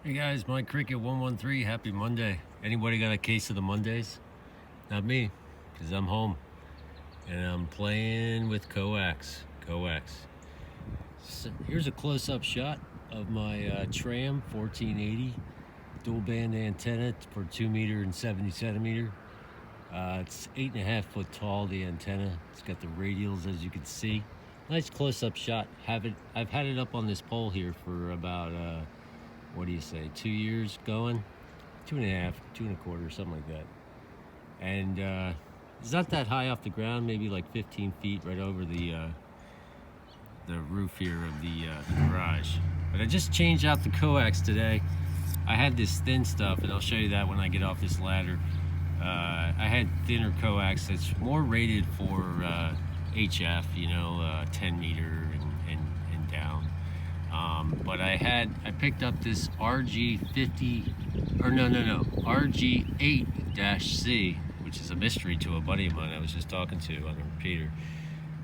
Hey guys, Mike Cricket 113. Happy Monday. Anybody got a case of the Mondays? Not me, because I'm home and I'm playing with Coax. So here's a close-up shot of my Tram-1480 dual band antenna for 2 meter and 70 centimeter. It's 8.5 foot tall, the antenna. It's got the radials, as you can see. Nice close-up shot. I've had it up on this pole here for about what do you say, 2 years going? 2.5, 2.25, something like that. And it's not that high off the ground, maybe like 15 feet right over the roof here of the garage. But I just changed out the coax today. I had this thin stuff, and I'll show you that when I get off this ladder. I had thinner coax that's more rated for HF, 10 meter and down. But I picked up this RG8-C, which is a mystery to a buddy of mine I was just talking to on the repeater.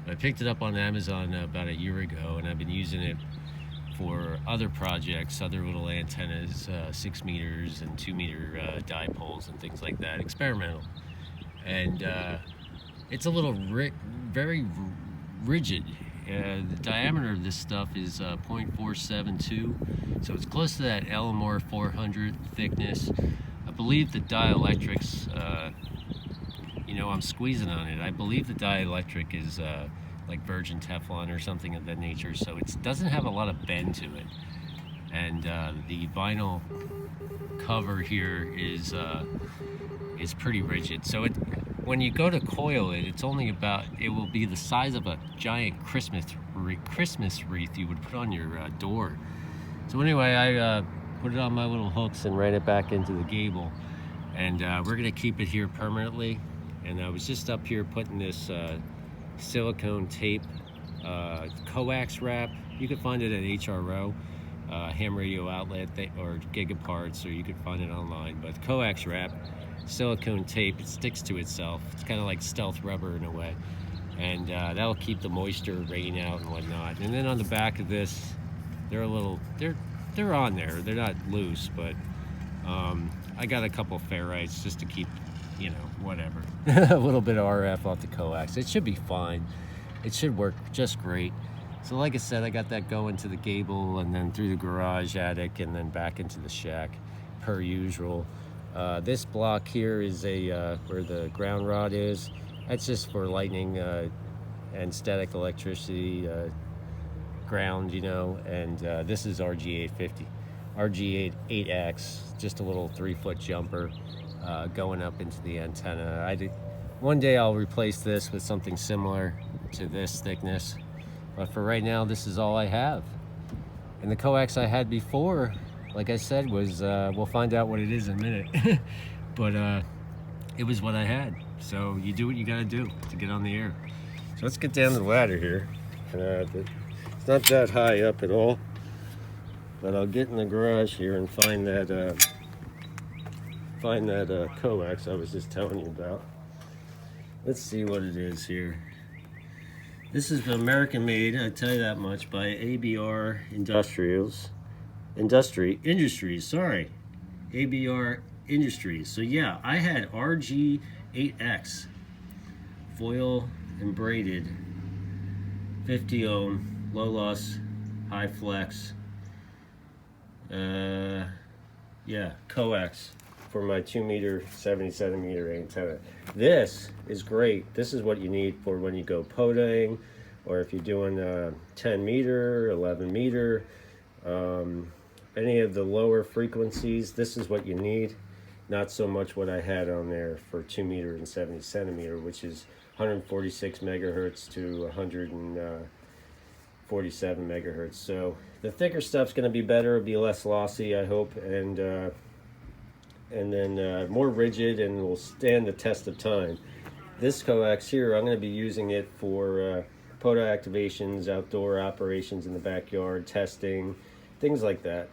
I picked it up on Amazon about a year ago, and I've been using it for other projects, other little antennas, 6 meters and 2 meter dipoles and things like that, experimental. And it's a little very rigid. The diameter of this stuff is 0.472, so it's close to that Elmore 400 thickness. I believe the dielectrics, I'm squeezing on it. I believe the dielectric is like virgin Teflon or something of that nature, so it doesn't have a lot of bend to it. And the vinyl cover here is pretty rigid. So when you go to coil it, it will be the size of a giant Christmas wreath you would put on your door. So anyway, I put it on my little hooks and ran it back into the gable, and we're gonna keep it here permanently. And I was just up here putting this silicone tape coax wrap. You can find it at HRO, ham radio outlet, or Gigaparts, or you could find it online. But coax wrap, silicone tape, it sticks to itself. It's kind of like stealth rubber in a way, and that'll keep the moisture, rain out and whatnot. And then on the back of this, they're on there. They're not loose, but I got a couple ferrites just to keep, whatever. A little bit of RF off the coax. It should be fine. It should work just great. So like I said, I got that going to the gable and then through the garage attic and then back into the shack per usual. This block here is where the ground rod is. That's just for lightning and static electricity ground, and this is RG850. RG8X, just a little 3-foot jumper going up into the antenna. One day I'll replace this with something similar to this thickness, but for right now this is all I have. And the coax I had before, like I said, was we'll find out what it is in a minute. But it was what I had. So you do what you gotta do to get on the air. So let's get down the ladder here. It's not that high up at all, but I'll get in the garage here and find that coax I was just telling you about. Let's see what it is here. This is American made, I tell you that much, by ABR Industries. ABR Industries. So yeah, I had RG8X foil and braided 50 ohm, low loss, high flex, coax for my 2 meter 70 centimeter antenna. This is great. This is what you need for when you go podaing, or if you're doing 10 meter, 11 meter, any of the lower frequencies. This is what you need. Not so much what I had on there for 2 meter and 70 centimeter, which is 146 megahertz to 147 megahertz. So the thicker stuff's going to be better. It'll be less lossy, I hope, and then more rigid and will stand the test of time. This coax here, I'm going to be using it for POTA activations, outdoor operations in the backyard, testing, things like that.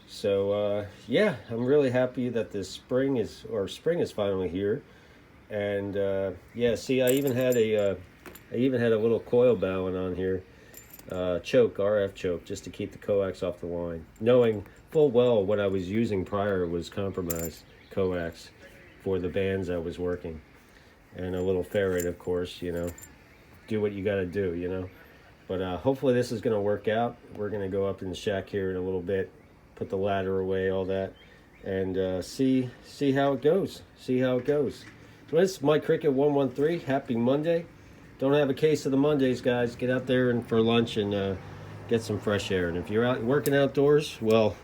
So yeah, I'm really happy that this spring is finally here. And yeah, see, I even had a little coil bowing on here, RF choke, just to keep the coax off the line, knowing full well what I was using prior was compromised coax for the bands I was working. And a little ferrite, of course, you know. Do what you got to do, you know. But hopefully this is going to work out. We're going to go up in the shack here in a little bit, put the ladder away, all that, and see how it goes. See how it goes. So it's Mike Cricket 113. Happy Monday. Don't have a case of the Mondays, guys. Get out there and for lunch and get some fresh air. And if you're out working outdoors, well,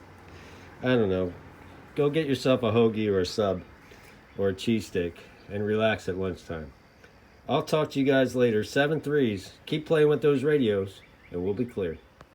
I don't know. Go get yourself a hoagie or a sub or a cheesesteak and relax at lunchtime. I'll talk to you guys later. 7 3s. Keep playing with those radios, and we'll be clear.